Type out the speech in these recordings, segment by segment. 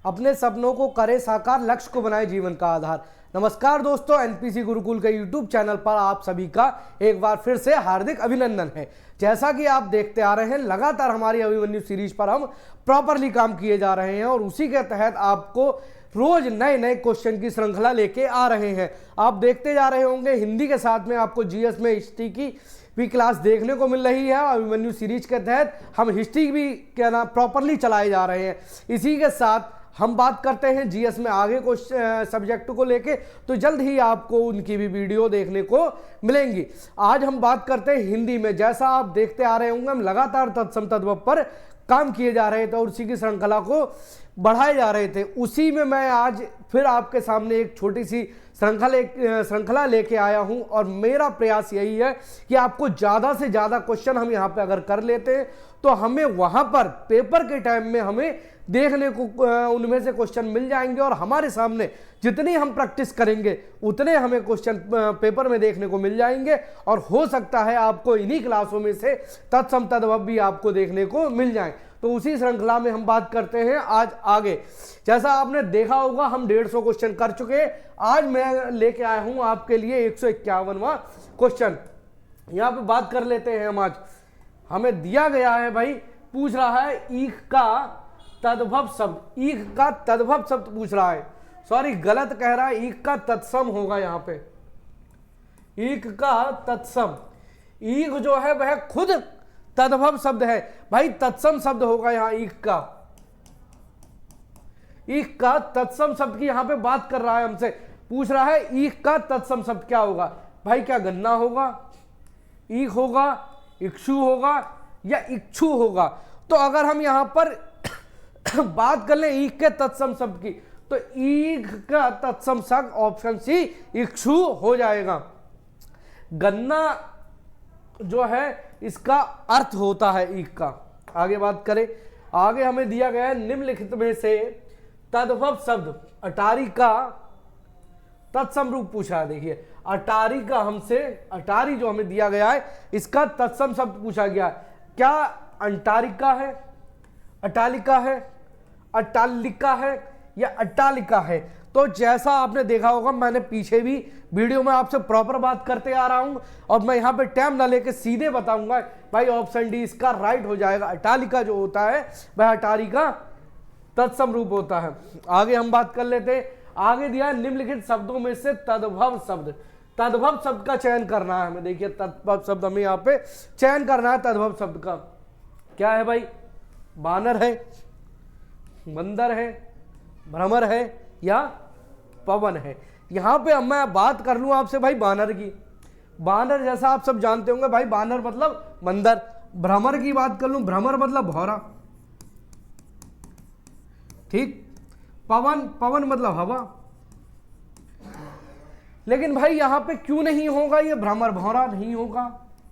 अपने सपनों को करे साकार, लक्ष्य को बनाए जीवन का आधार। नमस्कार दोस्तों, एनपीसी गुरुकुल के यूट्यूब चैनल पर आप सभी का एक बार फिर से हार्दिक अभिनंदन है। जैसा कि आप देखते आ रहे हैं, लगातार हमारी अभिमन्यु सीरीज पर हम प्रॉपरली काम किए जा रहे हैं और उसी के तहत आपको रोज नए नए क्वेश्चन की श्रृंखला लेके आ रहे हैं। आप देखते जा रहे होंगे, हिंदी के साथ में आपको जीएस में हिस्ट्री की भी क्लास देखने को मिल रही है। अभिमन्यु सीरीज के तहत हम हिस्ट्री भी क्या नाम प्रॉपरली चलाए जा रहे हैं। इसी के साथ हम बात करते हैं जीएस में आगे को सब्जेक्ट को लेके, तो जल्द ही आपको उनकी भी वीडियो देखने को मिलेंगी। आज हम बात करते हैं हिंदी में। जैसा आप देखते आ रहे होंगे, हम लगातार तत्सम तद्भव पर काम किए जा रहे थे और उसी की श्रृंखला को बढ़ाए जा रहे थे। उसी में मैं आज फिर आपके सामने एक छोटी सी श्रृंखला लेके आया हूं और मेरा प्रयास यही है कि आपको ज़्यादा से ज़्यादा क्वेश्चन हम यहाँ पे अगर कर लेते हैं तो हमें वहाँ पर पेपर के टाइम में हमें देखने को उनमें से क्वेश्चन मिल जाएंगे और हमारे सामने जितनी हम प्रैक्टिस करेंगे उतने हमें क्वेश्चन पेपर में देखने को मिल जाएंगे और हो सकता है आपको इन्हीं क्लासों में से तत्सम तद्भव भी आपको देखने को मिल जाए। तो उसी श्रृंखला में हम बात करते हैं आज आगे। जैसा आपने देखा होगा, हम 150 क्वेश्चन कर चुके हैं। आज मैं लेके आया हूं आपके लिए 151वां क्वेश्चन। यहां पे बात कर लेते हैं हम। आज हमें दिया गया है भाई, पूछ रहा है ईख का तद्भव शब्द। ईख का तद्भव शब्द पूछ रहा है, सॉरी गलत कह रहा है, ईख का तत्सम होगा यहां पे। ईख का तत्सम, ईख जो है वह खुद तद्भव शब्द है भाई, तत्सम शब्द होगा यहां ईख का। ईख का तत्सम शब्द की यहां पे बात कर रहा है, हमसे पूछ रहा है ईख का तत्सम शब्द क्या होगा। भाई क्या गन्ना होगा, ईख होगा, इक्षु होगा या इक्षु होगा। तो अगर हम यहां पर बात कर ले ईख के तत्सम शब्द की, तो ईख का तत्सम शब्द ऑप्शन सी इक्षु हो जाएगा। गन्ना जो है इसका अर्थ होता है ईख का। आगे बात करें, आगे हमें दिया गया है निम्नलिखित में से तद्भव शब्द अटारी का तत्सम रूप पूछा है। देखिए अटारी का हमसे, अटारी जो हमें दिया गया है इसका तत्सम शब्द पूछा गया है। क्या अंटारिका है, अटालिका है, अट्टालिका है या अट्टालिका है। तो जैसा आपने देखा होगा, मैंने पीछे भी वीडियो में आपसे प्रॉपर बात करते आ रहा हूं और मैं यहां पे टाइम ना लेके सीधे बताऊंगा भाई ऑप्शन डी इसका राइट हो जाएगा। अट्टालिका जो होता है वह अटारी का तत्सम रूप होता है। आगे हम बात कर लेते हैं। आगे दिया है निम्नलिखित शब्दों में से तद्भव शब्द। तद्भव शब्द का चयन करना है हमें। देखिए तद्भव शब्द हमें यहाँ पे चयन करना है। तद्भव शब्द का क्या है भाई, बानर है, बंदर है, भ्रमर है या पवन है। यहां पे अब मैं बात कर लूं आपसे भाई बानर की। बानर जैसा आप सब जानते होंगे भाई, बानर मतलब बंदर। भ्रमर की बात कर लूं, भ्रमर मतलब भौरा, ठीक। पवन, पवन मतलब हवा। लेकिन भाई यहां पे क्यों नहीं होगा ये, भ्रमर भौरा नहीं होगा,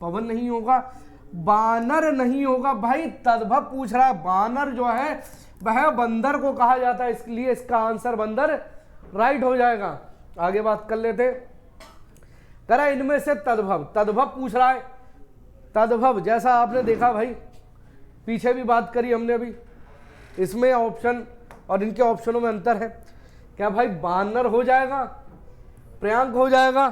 पवन नहीं होगा, बानर नहीं होगा। भाई तद्भव पूछ रहा है, बानर जो है वह बंदर को कहा जाता है, इसलिए इसका आंसर बंदर राइट हो जाएगा। आगे बात कर लेते। करा इनमें से तद्भव, तद्भव पूछ रहा है। तद्भव जैसा आपने देखा भाई, पीछे भी बात करी हमने अभी, इसमें ऑप्शन और इनके ऑप्शनों में अंतर है। क्या भाई बानर हो जाएगा, प्रियांक हो जाएगा,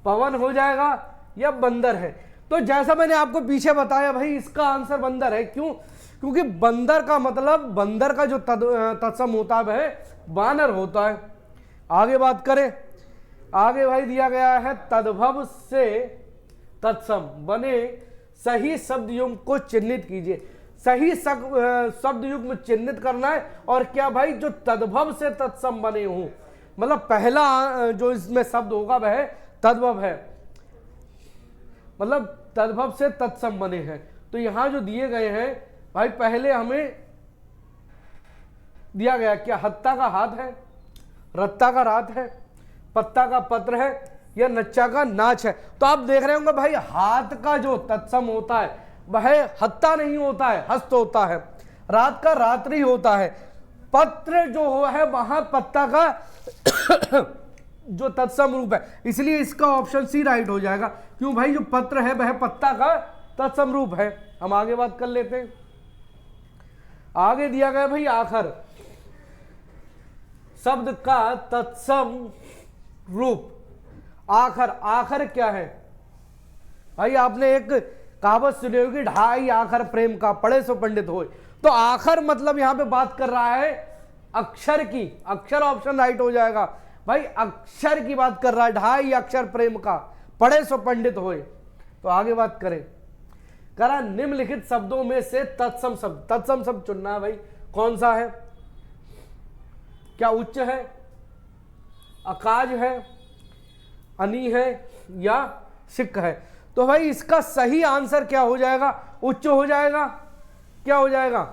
पवन हो जाएगा या बंदर है। तो जैसा मैंने आपको पीछे बताया भाई, इसका आंसर बंदर है। क्यों? क्योंकि बंदर का मतलब, बंदर का जो तत्सम होता है वह बानर होता है। आगे बात करें, आगे भाई दिया गया है तद्भव से तत्सम बने सही शब्द युग्म को चिन्हित कीजिए। सही शब्द युग्म चिन्हित करना है। और क्या भाई, जो तद्भव से तत्सम बने हों, मतलब पहला जो इसमें शब्द होगा वह तद्भव है, मतलब तद्भव से तत्सम बने हैं। तो यहां जो दिए गए हैं भाई, पहले हमें दिया गया क्या, हत्ता का हाथ है, रत्ता का रात है, पत्ता का पत्र है या नच्चा का नाच है। तो आप देख रहे होंगे भाई, हाथ का जो तत्सम होता है वह हत्ता नहीं होता है, हस्त होता है। रात का रात्रि होता है। पत्र जो है वहां पत्ता का जो तत्सम रूप है, इसलिए इसका ऑप्शन सी राइट हो जाएगा। क्यों भाई, जो पत्र है वह पत्ता का तत्सम रूप है। हम आगे बात कर लेते हैं। आगे दिया गया भाई आखर। शब्द का तत्सम रूप। आखर, आखर क्या है भाई? आपने एक कहावत सुनी होगी, ढाई आखर प्रेम का, पढ़े सो पंडित होए। तो आखर मतलब यहां पे बात कर रहा है अक्षर की। अक्षर ऑप्शन राइट हो जाएगा भाई, अक्षर की बात कर रहा है, ढाई अक्षर प्रेम का, पढ़े सो पंडित होए। तो आगे बात करें, करा निम्नलिखित शब्दों में से तत्सम शब्द, तत्सम शब्द चुनना है भाई। कौन सा है? क्या उच्च है, अकाज है, अनी है या सिक है? तो भाई इसका सही आंसर क्या हो जाएगा? उच्च हो जाएगा, क्या हो जाएगा?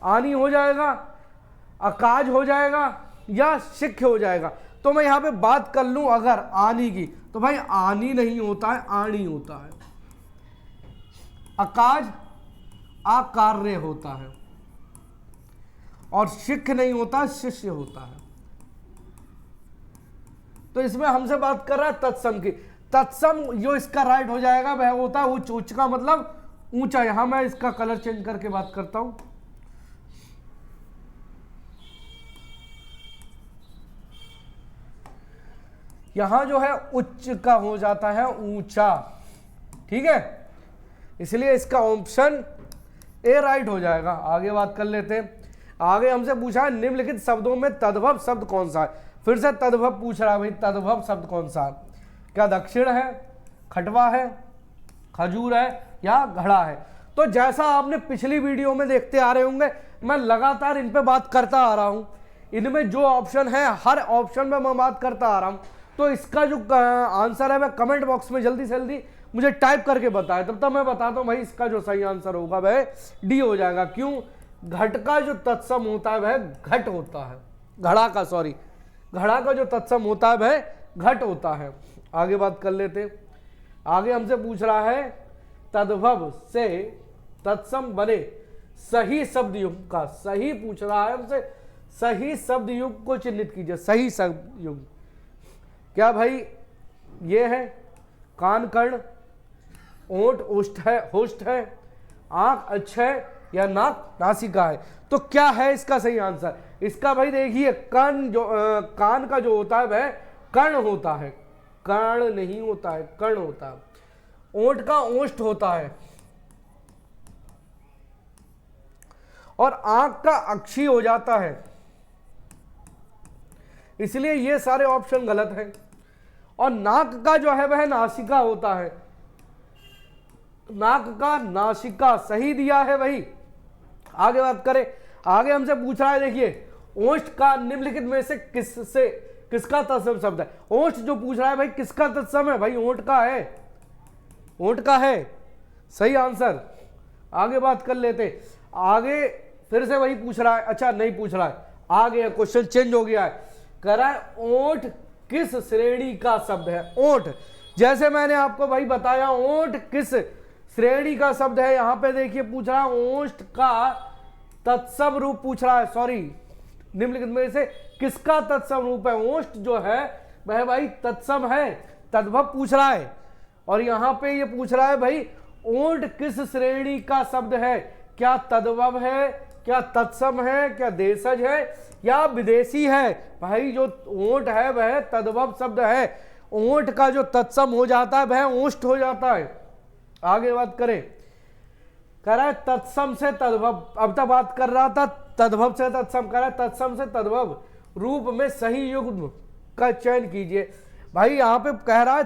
आनी हो जाएगा, अकाज हो जाएगा या सिक हो जाएगा? तो मैं यहां पे बात कर लूं अगर आनी की, तो भाई आनी नहीं होता है, आनी होता है। अकाज आकार्य होता है और सिख नहीं होता, शिष्य होता है। तो इसमें हमसे बात कर रहा है तत्सम की। तत्सम जो इसका राइट हो जाएगा वह होता है उच्च। उच्च का मतलब ऊंचा। यहां मैं इसका कलर चेंज करके बात करता हूं। यहां जो है उच्च का हो जाता है ऊंचा, ठीक है, इसलिए इसका ऑप्शन ए राइट हो जाएगा। आगे बात कर लेते हैं। आगे हमसे पूछा है निम्नलिखित शब्दों में तद्भव शब्द कौन सा है। फिर से तद्भव पूछ रहा है भाई, तद्भव शब्द कौन सा है? क्या दक्षिण है, खटवा है, खजूर है या घड़ा है? तो जैसा आपने पिछली वीडियो में देखते आ रहे होंगे, मैं लगातार इन पे बात करता आ रहा हूं। इनमें जो ऑप्शन है हर ऑप्शन में मैं बात करता आ रहा हूं। तो इसका जो आंसर है वह कमेंट बॉक्स में जल्दी से जल्दी मुझे टाइप करके बताएं, तब तक मैं बताता हूं भाई इसका जो सही आंसर होगा वह डी हो जाएगा। क्यों? घट का जो तत्सम होता है वह घट होता है, घड़ा का, सॉरी, घड़ा का जो तत्सम होता है वह घट होता है। आगे बात कर लेते। आगे हमसे पूछ रहा है तद्भव से तत्सम बने सही शब्द युग का। सही पूछ रहा है हमसे, सही शब्द युग को चिन्हित कीजिए। सही शब्द युग क्या भाई? ये है कान कर्ण, ओंठ ओष्ठ है, होष्ठ है, आंख अच्छ है या नाक नासिका है? तो क्या है इसका सही आंसर? इसका भाई देखिए, कान जो कान का जो होता है वह कर्ण होता है, कर्ण नहीं होता है, कर्ण होता है। ओंठ का ओष्ठ होता है और आंख का अक्षी हो जाता है, इसलिए ये सारे ऑप्शन गलत हैं। और नाक का जो है वह नासिका होता है, नाक का नासिका सही दिया है भाई। आगे बात करें। आगे हमसे पूछ रहा है, देखिए, ओष्ठ का निम्नलिखित में से किसका तत्सम शब्द है? ओष्ठ जो पूछ रहा है भाई किसका तत्सम है? भाई ओंठ का है, ओंठ का है सही आंसर। आगे बात कर लेते। आगे फिर से वही पूछ रहा है, अच्छा नहीं पूछ रहा है, आगे क्वेश्चन चेंज हो गया है। कह रहा है ओंठ किस श्रेणी का शब्द है? ओंठ, जैसे मैंने आपको भाई बताया, ओंठ किस श्रेणी का शब्द है। यहां पे देखिए पूछ रहा है ओष्ठ का तत्सम रूप पूछ रहा है, सॉरी, निम्नलिखित में से किसका तत्सम रूप है? ओष्ठ जो है वह भाई तत्सम है, तद्भव पूछ रहा है। और यहां पे ये पूछ रहा है भाई ओंठ किस श्रेणी का शब्द है? क्या तद्भव है, क्या तत्सम है, क्या देशज है या विदेशी है? भाई जो ओंठ है वह तद्भव शब्द है, ओंठ का जो तत्सम हो जाता है वह ओष्ठ हो जाता है। आगे बात करें। कह रहा है तत्सम से तद्भव, अब तक बात कर रहा था तद्भव से तत्सम, कह रहा है तत्सम से तद्भव रूप में सही युग्म का चयन कीजिए। भाई यहां पे कह रहा है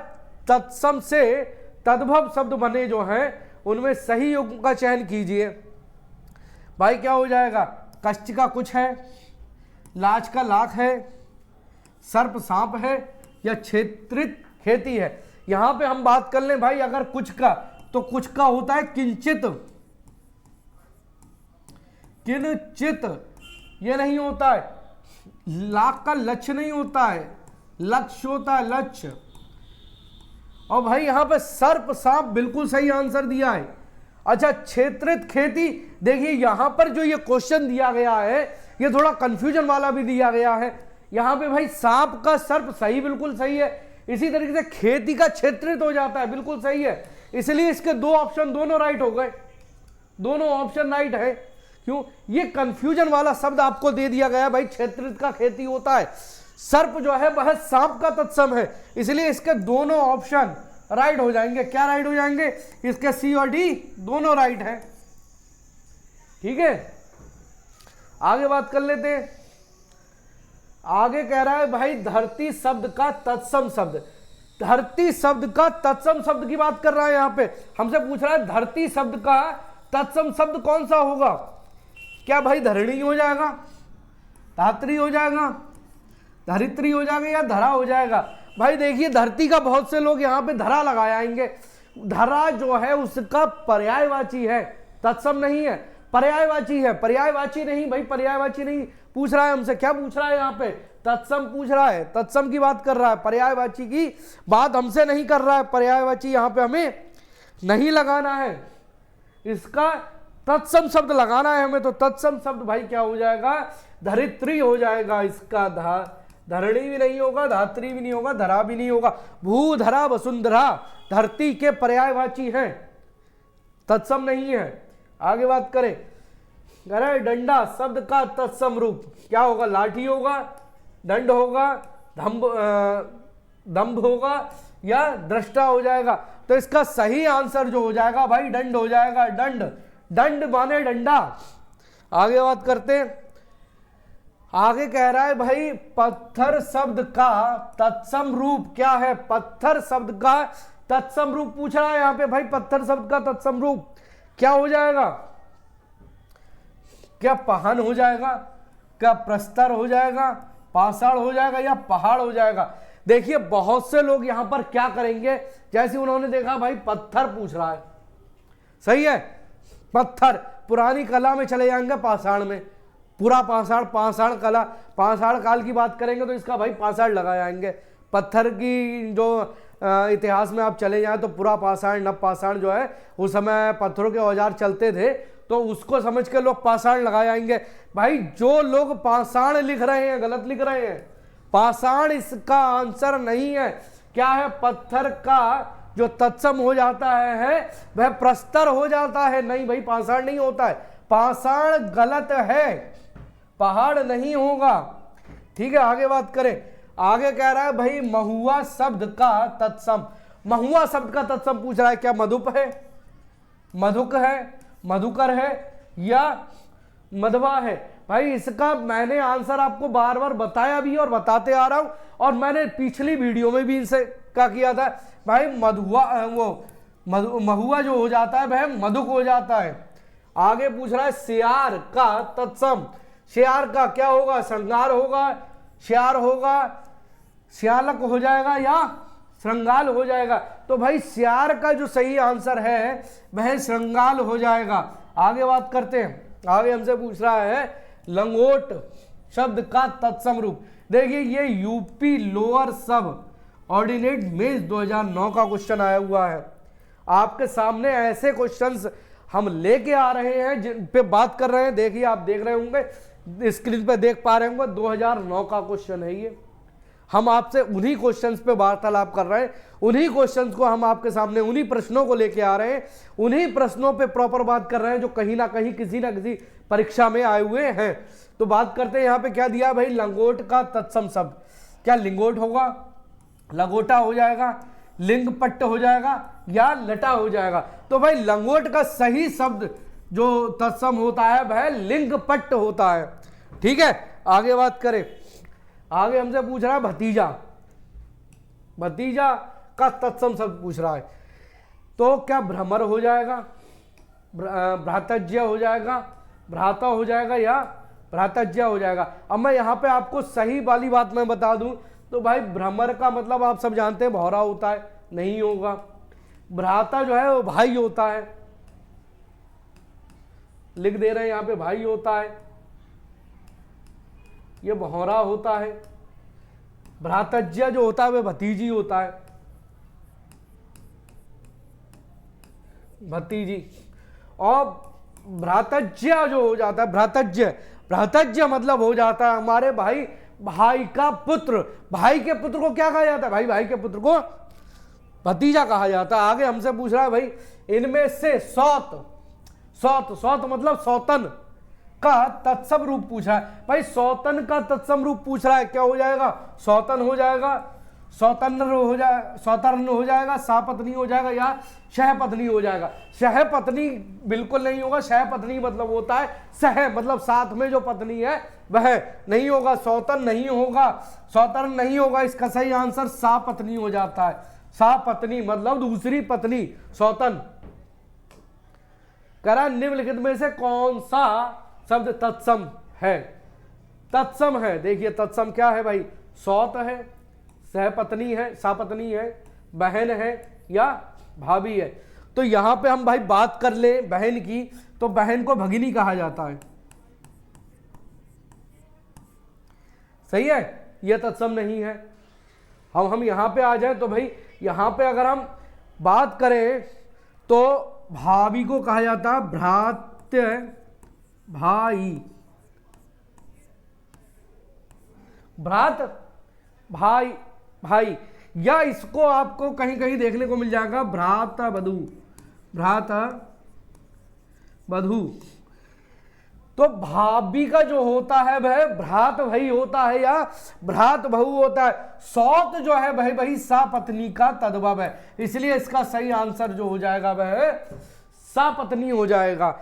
तत्सम से तद्भव शब्द बने जो हैं उनमें सही युग्म का चयन कीजिए। भाई क्या हो जाएगा? कष्ट का कुछ है, लाज का लाख है, सर्प सांप है या क्षेत्रित खेती है? यहां पे हम बात कर लें भाई अगर कुछ का, तो कुछ का होता है किंचित, किंचित ये नहीं होता है। लाख का लक्ष्य नहीं होता है, लक्ष्य होता है, लक्ष्य। और भाई यहां पे सर्प सांप बिल्कुल सही आंसर दिया है। अच्छा, क्षेत्रित खेती, देखिए यहां पर जो ये क्वेश्चन दिया गया है ये थोड़ा कंफ्यूजन वाला भी दिया गया है। यहां पे भाई सांप का सर्प सही, बिल्कुल सही है, इसी तरीके से खेती का क्षेत्रित हो जाता है, बिल्कुल सही है। इसलिए इसके दो ऑप्शन दोनों राइट हो गए, दोनों ऑप्शन राइट है। क्यों? ये कंफ्यूजन वाला शब्द आपको दे दिया गया भाई, क्षेत्रित का खेती होता है, सर्प जो है वह सांप का तत्सम है, इसलिए इसके दोनों ऑप्शन राइट हो जाएंगे। क्या राइट हो जाएंगे? इसके सी और डी दोनों राइट है। ठीक है, आगे बात कर लेते हैं। आगे कह रहा है भाई धरती शब्द का तत्सम शब्द, धरती शब्द का तत्सम शब्द की बात कर रहा है। यहां पे हमसे पूछ रहा है धरती शब्द का तत्सम शब्द कौन सा होगा? क्या भाई धरणी हो जाएगा, धात्री हो जाएगा, धरित्री हो जाएगा या धरा हो जाएगा? भाई देखिए धरती का बहुत से लोग यहाँ पे धरा लगाएंगे, धरा जो है उसका पर्यायवाची है, तत्सम नहीं है, पर्यायवाची है। पर्यायवाची नहीं भाई, पर्यायवाची नहीं पूछ रहा है हमसे। क्या पूछ रहा है यहाँ पे? तत्सम पूछ रहा है, तत्सम की बात कर रहा है, पर्यायवाची की बात हमसे नहीं कर रहा है। पर्यायवाची यहाँ पे हमें नहीं लगाना है, इसका तत्सम शब्द लगाना है हमें। तो तत्सम शब्द भाई क्या हो जाएगा? धरित्री हो जाएगा। इसका धरणी भी नहीं होगा, धात्री भी नहीं होगा, धरा भी नहीं होगा। भू धरा वसुंधरा धरती के पर्यायवाची हैं, तत्सम नहीं है। आगे बात करें, अरे डंडा शब्द का तत्सम रूप क्या होगा? लाठी होगा, दंड होगा, दंभ होगा या दृष्टा हो जाएगा? तो इसका सही आंसर जो हो जाएगा भाई दंड हो जाएगा। दंड, दंड माने डंडा। आगे बात करते हैं। आगे कह रहा है भाई पत्थर शब्द का तत्सम रूप क्या है? पत्थर शब्द का तत्सम रूप पूछ रहा है यहाँ पे भाई। पत्थर शब्द का तत्सम रूप क्या हो जाएगा? क्या पहन हो जाएगा, क्या प्रस्तर हो जाएगा, पाषाण हो जाएगा या पहाड़ हो जाएगा? देखिए बहुत से लोग यहां पर क्या करेंगे, जैसे उन्होंने देखा भाई पत्थर पूछ रहा है, सही है, पत्थर, पुरानी कला में चले जाएंगे पाषाण में, पूरा पाषाण, पाषाण कला, पाषाण काल की बात करेंगे तो इसका भाई पाषाण लगा जाएंगे। पत्थर की जो इतिहास में आप चले जाएं तो पूरा पाषाण, नव पाषाण जो है उस समय पत्थरों के औजार चलते थे, तो उसको समझ के लोग पाषाण लगा जाएंगे। भाई जो लोग पाषाण लिख रहे हैं गलत लिख रहे हैं, पाषाण इसका आंसर नहीं है। क्या है? पत्थर का जो तत्सम हो जाता है वह प्रस्तर हो जाता है। नहीं भाई पाषाण नहीं होता है, पाषाण गलत है, पहाड़ नहीं होगा। ठीक है, आगे बात करें। आगे कह रहा है भाई महुआ शब्द का तत्सम, महुआ शब्द का तत्सम पूछ रहा है। क्या मधुप है, मधुक है, मधुकर है या मधवा है? भाई इसका मैंने आंसर आपको बार बार बताया भी और बताते आ रहा हूं, और मैंने पिछली वीडियो में भी इनसे क्या किया था भाई। मधुआ महुआ जो हो जाता है वह मधुक हो जाता है। आगे पूछ रहा है श्यार का तत्सम, श्यार का क्या होगा? श्रृंगार होगा, श्यार होगा, श्यालक हो जाएगा या श्रृंगाल हो जाएगा? तो भाई श्यार का जो सही आंसर है वह श्रृंगाल हो जाएगा। आगे बात करते हैं। आगे हमसे पूछ रहा है लंगोट शब्द का तत्सम रूप। देखिए ये यूपी लोअर सब ऑर्डिनेट मेंस 2009 का क्वेश्चन आया हुआ है। आपके सामने ऐसे क्वेश्चंस हम लेके आ रहे हैं जिन पे बात कर रहे हैं। देखिए आप देख रहे होंगे, स्क्रीन पे देख पा रहे होंगे, 2009 का क्वेश्चन है ये। हम आपसे उन्हीं क्वेश्चंस पे वार्तालाप कर रहे हैं, उन्हीं क्वेश्चंस को हम आपके सामने, उन्हीं प्रश्नों को लेके आ रहे हैं, उन्हीं प्रश्नों पे प्रॉपर बात कर रहे हैं जो कहीं ना कहीं किसी ना किसी परीक्षा में आए हुए हैं। तो बात करते हैं यहाँ पे क्या दिया भाई, लंगोट का तत्सम शब्द। क्या लिंगोट होगा, लंगोटा हो जाएगा, लिंगपट्ट हो जाएगा या लटा हो जाएगा? तो भाई लंगोट का सही शब्द जो तत्सम होता है वह लिंगपट्ट होता है। ठीक है, आगे बात करें। आगे हमसे पूछ रहा है भतीजा, भतीजा का तत्सम शब्द पूछ रहा है। तो क्या भ्रमर हो जाएगा, भ्रातज्य हो जाएगा, भ्राता हो जाएगा या भ्रातज्य हो जाएगा? अब मैं यहाँ पे आपको सही वाली बात मैं बता दूं तो भाई भ्रमर का मतलब आप सब जानते हैं भौरा होता है, नहीं होगा। भ्राता जो है वो भाई होता है, लिख दे रहे हैं यहाँ पे भाई होता है, ये भौरा होता है। भ्रातज्य जो होता है वह भतीजी होता है, भतीजी। और भ्रातज्य जो हो जाता है, भ्रातज्य, भ्रातज्य मतलब हो जाता है हमारे भाई, भाई का पुत्र। भाई के पुत्र को क्या कहा जाता है भाई? भाई के पुत्र को भतीजा कहा जाता है। आगे हमसे पूछ रहा है भाई इनमें से सौत, सौत, सौत मतलब सौतन, का तत्सम रूप पूछ रहा है भाई, सौतन का तत्सम रूप पूछ रहा है, क्या हो जाएगा? सौतन हो जाएगा, सौतन्र हो जाएगा, सौतर्ण हो जाएगा, सापत्नी हो जाएगा या सहपत्नी हो जाएगा। सहपत्नी बिल्कुल नहीं होगा, सहपत्नी मतलब होता है सह मतलब साथ में जो पत्नी है वह नहीं होगा, सौतन नहीं होगा, सौतर्ण नहीं होगा। इसका सही आंसर सापत्नी हो जाता है। सापत्नी मतलब दूसरी पत्नी, सौतन। करा निम्नलिखित में से कौन सा शब्द तत्सम है? तत्सम है, देखिए तत्सम क्या है भाई? सौत है, सहपत्नी है, सापत्नी है, बहन है या भाभी है। तो यहां पे हम भाई बात कर ले बहन की, तो बहन को भगिनी कहा जाता है, सही है, यह तत्सम नहीं है। हम यहां पे आ जाए तो भाई यहां पे अगर हम बात करें तो भाभी को कहा जाता है भ्रात्य भाई, भ्रात भाई भाई, या इसको आपको कहीं कहीं देखने को मिल जाएगा भ्रात बधू, भ्रात बधू। तो भाभी का जो होता है वह भ्रात भाई होता है या भ्रात बहू होता है। सौत जो है भाई भाई सापत्नी का तद्भव है, इसलिए इसका सही आंसर जो हो जाएगा वह सापत्नी हो जाएगा।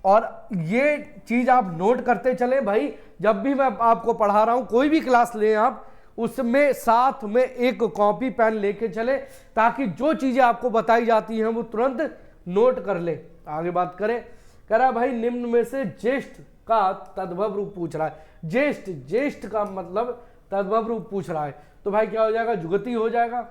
और ये चीज आप नोट करते चले भाई, जब भी मैं आपको पढ़ा रहा हूं, कोई भी क्लास लें आप, उसमें साथ में एक कॉपी पेन लेके चले, ताकि जो चीजें आपको बताई जाती हैं वो तुरंत नोट कर ले। आगे बात करें, कह रहा भाई निम्न में से ज्येष्ठ का तद्भव रूप पूछ रहा है। ज्येष्ठ, ज्येष्ठ का मतलब तद्भव रूप पूछ रहा है, तो भाई क्या हो जाएगा? जुगती हो जाएगा,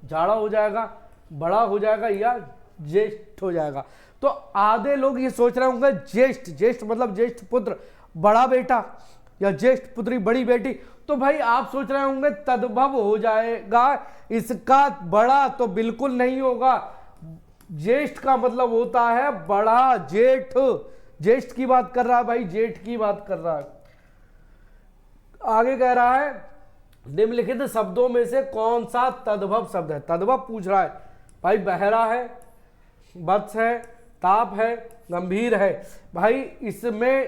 जाड़ा हो जाएगा, बड़ा हो जाएगा या ज्येष्ठ हो जाएगा। तो आधे लोग ये सोच रहे होंगे ज्येष्ठ, ज्येष्ठ मतलब ज्येष्ठ पुत्र, बड़ा बेटा, या ज्येष्ठ पुत्री बड़ी बेटी। तो भाई आप सोच रहे होंगे तद्भव हो जाएगा इसका बड़ा, तो बिल्कुल नहीं होगा। ज्येष्ठ का मतलब होता है बड़ा, जेठ, ज्येष्ठ की बात कर रहा है भाई, जेठ की बात कर रहा है। आगे कह रहा है निम्नलिखित शब्दों में से कौन सा तद्भव शब्द है? तद्भव पूछ रहा है भाई, बहरा है, वत्स है, ताप है, गंभीर है। भाई इसमें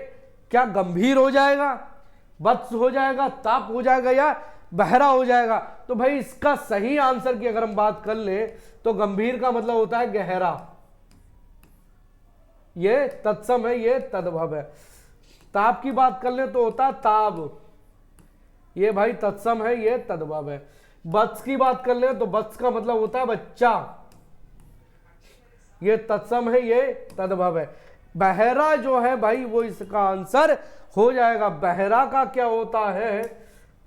क्या गंभीर हो जाएगा, वत्स हो जाएगा, ताप हो जाएगा या बहरा हो जाएगा? तो भाई इसका सही आंसर की अगर हम बात कर ले तो गंभीर का मतलब होता है गहरा, ये तत्सम है, ये तद्भव है। ताप की बात कर ले तो होता है ताब, ये भाई तत्सम है, ये तद्भव है। वत्स की बात कर ले तो वत्स का मतलब होता है बच्चा, ये तत्सम है, ये तद्भव है। बहरा जो है भाई वो इसका आंसर हो जाएगा। बहरा का क्या होता है?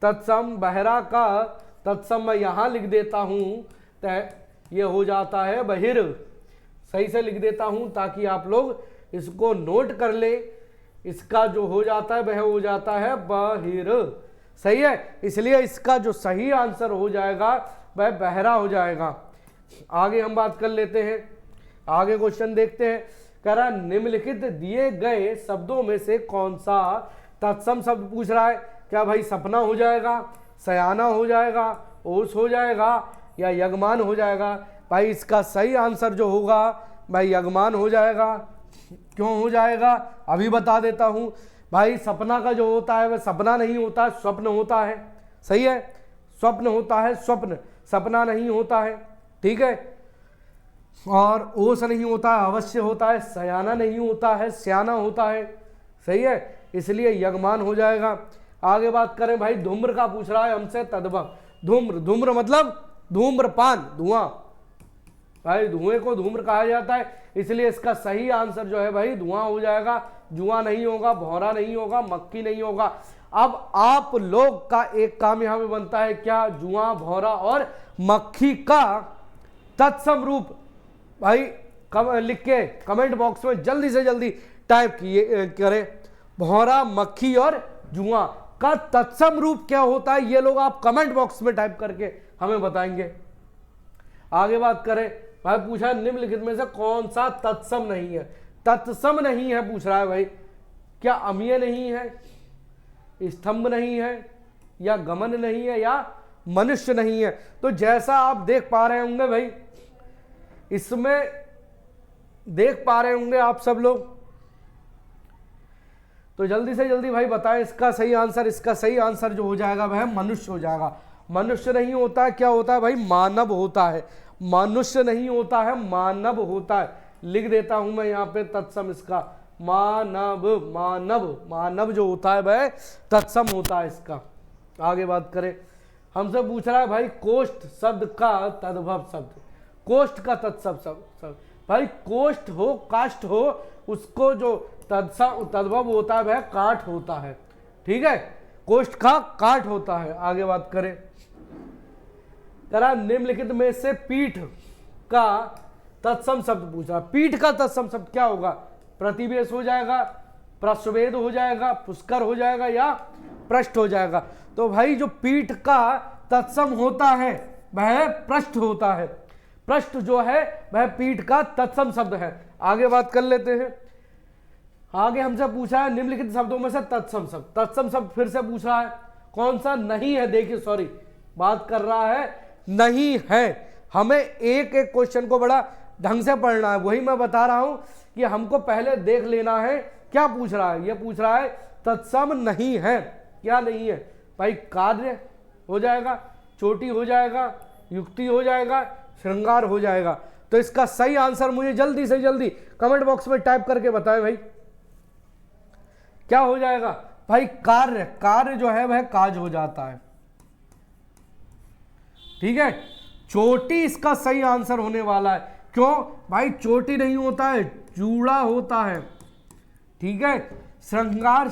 तत्सम। बहरा का तत्सम मैं यहां लिख देता हूं, ये हो जाता है बहिर। सही से लिख देता हूं ताकि आप लोग इसको नोट कर ले। इसका जो हो जाता है वह हो जाता है बहिर, सही है। इसलिए इसका जो सही आंसर हो जाएगा वह बहरा हो जाएगा। आगे हम बात कर लेते हैं, आगे क्वेश्चन देखते हैं। कह रहा निम्नलिखित दिए गए शब्दों में से कौन सा तत्सम शब्द पूछ रहा है। क्या भाई सपना हो जाएगा, सयाना हो जाएगा, ओस हो जाएगा या यगमान हो जाएगा? भाई इसका सही आंसर जो होगा भाई यगमान हो जाएगा। क्यों हो जाएगा अभी बता देता हूं। भाई सपना का जो होता है वह सपना नहीं होता, स्वप्न होता है, सही है, स्वप्न होता है, स्वप्न, सपना नहीं होता है, ठीक है। और ओस नहीं होता है, अवश्य होता है, सयाना नहीं होता है, स्याना होता है, सही है, इसलिए यगमान हो जाएगा। आगे बात करें भाई धूम्र का पूछ रहा है हमसे तद्भव। धूम्र, धूम्र मतलब धूम्रपान, धुआं। भाई धुएं को धूम्र कहा जाता है, इसलिए इसका सही आंसर जो है भाई धुआं हो जाएगा। जुआं नहीं होगा, भौरा नहीं होगा, मक्खी नहीं होगा। अब आप लोग का एक काम यहां पे बनता है क्या? जुआं, भौरा और मक्खी का तत्सम रूप भाई लिख के कमेंट बॉक्स में जल्दी से जल्दी टाइप करें। भौरा, मक्खी और जुआं का तत्सम रूप क्या होता है, ये लोग आप कमेंट बॉक्स में टाइप करके हमें बताएंगे। आगे बात करें भाई पूछा निम्नलिखित में से कौन सा तत्सम नहीं है। तत्सम नहीं है पूछ रहा है भाई। क्या अमीय नहीं है, स्तंभ नहीं है, या गमन नहीं है, या मनुष्य नहीं है? तो जैसा आप देख पा रहे होंगे भाई, इसमें देख पा रहे होंगे आप सब लोग, तो जल्दी से जल्दी भाई बताएं इसका सही आंसर। इसका सही आंसर जो हो जाएगा वह मनुष्य हो जाएगा। मनुष्य नहीं होता है, क्या होता है भाई? मानव होता है। मनुष्य नहीं होता है, मानव होता है। लिख देता हूं मैं यहाँ पे तत्सम इसका, मानव। मानव मानव जो होता है वह तत्सम होता है इसका। आगे बात करें, हमसे पूछ रहा है भाई कोष्ठ शब्द का तद्भव शब्द, कोष्ठ का तत्सम शब्द। भाई कोष्ठ हो काष्ठ हो, उसको जो तद्भव होता है वह काठ होता है। ठीक है, कोष्ठ का काठ होता है। आगे बात करें, करा निम्नलिखित में से पीठ का तत्सम शब्द पूछ रहा। पीठ का तत्सम शब्द क्या होगा? प्रतिवेश हो जाएगा, प्रश्वेद हो जाएगा, पुष्कर हो जाएगा या पृष्ठ हो जाएगा। तो भाई जो पीठ का तत्सम होता है वह पृष्ठ होता है। पृष्ठ जो है वह पीठ का तत्सम शब्द है। आगे बात कर लेते हैं। आगे हमसे पूछा है निम्नलिखित शब्दों में से तत्सम शब्द। तत्सम शब्द फिर से पूछ रहा है, कौन सा नहीं है? देखिए सॉरी, बात कर रहा है नहीं है। हमें एक एक क्वेश्चन को बड़ा ढंग से पढ़ना है, वही मैं बता रहा हूं कि हमको पहले देख लेना है क्या पूछ रहा है। यह पूछ रहा है तत्सम नहीं है, क्या नहीं है भाई? कार्य हो जाएगा, चोटी हो जाएगा, युक्ति हो जाएगा, श्रृंगार हो जाएगा। तो इसका सही आंसर मुझे जल्दी से जल्दी कमेंट बॉक्स में टाइप करके बताएं भाई, क्या हो जाएगा भाई? कार्य। कार्य जो है वह काज हो जाता है। ठीक है, चोटी इसका सही आंसर होने वाला है। क्यों भाई? चोटी नहीं होता है, जूड़ा होता है। ठीक है, श्रृंगार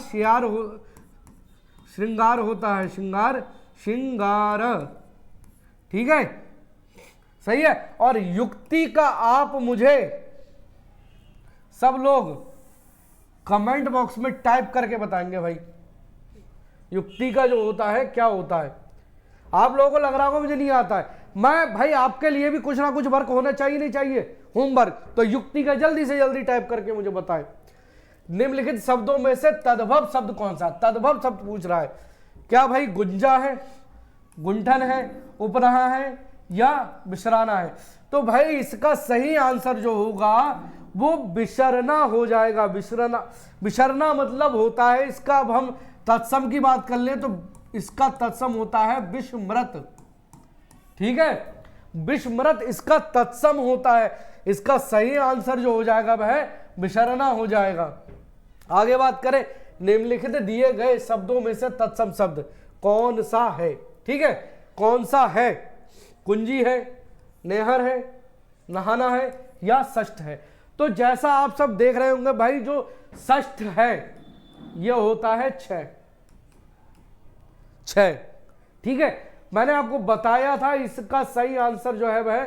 श्रृंगार होता है, श्रृंगार। ठीक है, सही है। और युक्ति का आप मुझे सब लोग कमेंट बॉक्स में टाइप करके बताएंगे भाई, युक्ति का जो होता है क्या होता है। आप लोगों को लग रहा होगा मुझे नहीं आता है, मैं भाई आपके लिए भी कुछ ना कुछ वर्क होना चाहिए, नहीं चाहिए होमवर्क? तो युक्ति का जल्दी से जल्दी टाइप करके मुझे बताएं। निम्नलिखित शब्दों में से तद्भव शब्द कौन सा? तद्भव शब्द पूछ रहा है। क्या भाई गुंजा है, गुंठन है, उपरहा है या विसराना है? तो भाई इसका सही आंसर जो होगा वो विसरना हो जाएगा। विसरना मतलब होता है इसका, अब हम तत्सम की बात कर ले तो इसका तत्सम होता है विस्मृत। ठीक है, विस्मृत इसका तत्सम होता है। इसका सही आंसर जो हो जाएगा वह विसरना हो जाएगा। आगे बात करें, निम्नलिखित दिए गए शब्दों में से तत्सम शब्द कौन सा है? ठीक है, कौन सा है? कुंजी है, नेहर है, नहाना है या षष्ठ है? तो जैसा आप सब देख रहे होंगे भाई, जो षष्ठ है यह होता है छह। ठीक है, मैंने आपको बताया था इसका सही आंसर जो है वह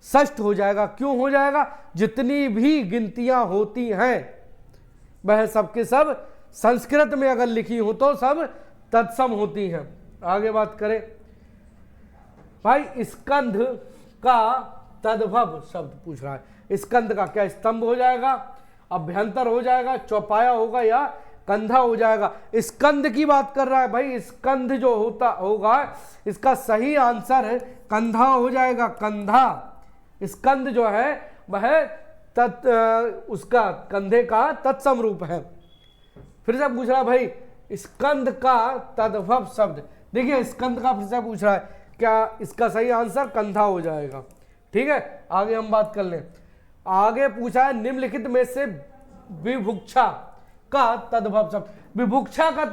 षष्ठ हो जाएगा। क्यों हो जाएगा? जितनी भी गिनतियां होती हैं वह सब के सब संस्कृत में अगर लिखी हो तो सब तत्सम होती हैं। आगे बात करें भाई, स्कंध का तद्भव शब्द पूछ रहा है। स्कंध का क्या स्तंभ हो जाएगा, अभ्यंतर हो जाएगा, चौपाया होगा या कंधा हो जाएगा? स्कंध की बात कर रहा है भाई। स्कंध जो होगा इसका सही आंसर कंधा हो जाएगा। कंधा, स्कंध जो है वह उसका कंधे का तत्सम रूप है। फिर से पूछ रहा है भाई स्कंध का तद्भव शब्द। देखिए स्कंध का फिर से पूछ रहा है, क्या इसका सही आंसर कंधा हो जाएगा? ठीक है, आगे हम बात कर लें। आगे पूछा है निम्नलिखित में से विभुक्षा का तद्भव शब्द। विभुक्षा का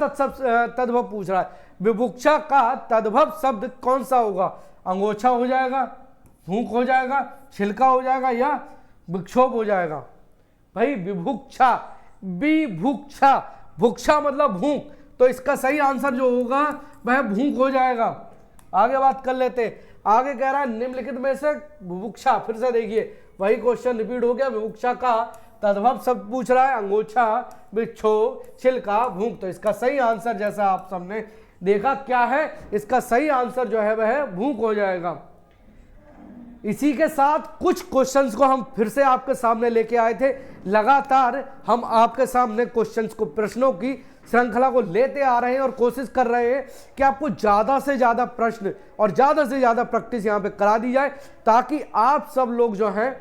तद्भव पूछ रहा है। विभुक्षा का तद्भव शब्द कौन सा होगा? अंगोछा हो जाएगा, भूख हो जाएगा, छिलका हो जाएगा या विक्षोभ हो जाएगा? भाई विभुक्षा, विभुक्षा, भुक्षा मतलब भूख, तो इसका सही आंसर जो होगा वह भूख हो जाएगा। आगे बात कर लेते। आगे कह रहा है निम्नलिखित में से विभुक्षा, फिर से देखिए वही क्वेश्चन रिपीट हो गया। विभुक्षा का तद्भव शब्द पूछ रहा है, अंगोछा, विक्षोभ, छिलका, भूख। तो इसका सही आंसर जैसा आप सबने देखा क्या है, इसका सही आंसर जो है वह भूख हो जाएगा। इसी के साथ कुछ क्वेश्चंस को हम फिर से आपके सामने लेके आए थे। लगातार हम आपके सामने क्वेश्चंस को, प्रश्नों की श्रृंखला को लेते आ रहे हैं और कोशिश कर रहे हैं कि आपको ज़्यादा से ज़्यादा प्रश्न और ज़्यादा से ज़्यादा प्रैक्टिस यहाँ पे करा दी जाए, ताकि आप सब लोग जो हैं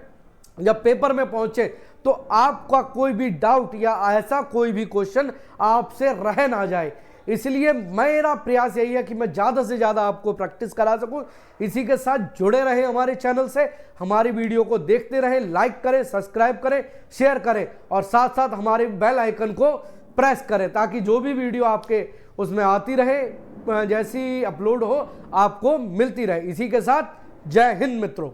जब पेपर में पहुँचे तो आपका कोई भी डाउट या ऐसा कोई भी क्वेश्चन आपसे रह ना जाए। इसलिए मेरा प्रयास यही है कि मैं ज़्यादा से ज़्यादा आपको प्रैक्टिस करा सकूं। इसी के साथ जुड़े रहें हमारे चैनल से, हमारी वीडियो को देखते रहें, लाइक करें, सब्सक्राइब करें, शेयर करें और साथ साथ हमारे बेल आइकन को प्रेस करें ताकि जो भी वीडियो आपके उसमें आती रहे, जैसी अपलोड हो आपको मिलती रहे। इसी के साथ जय हिंद मित्रों।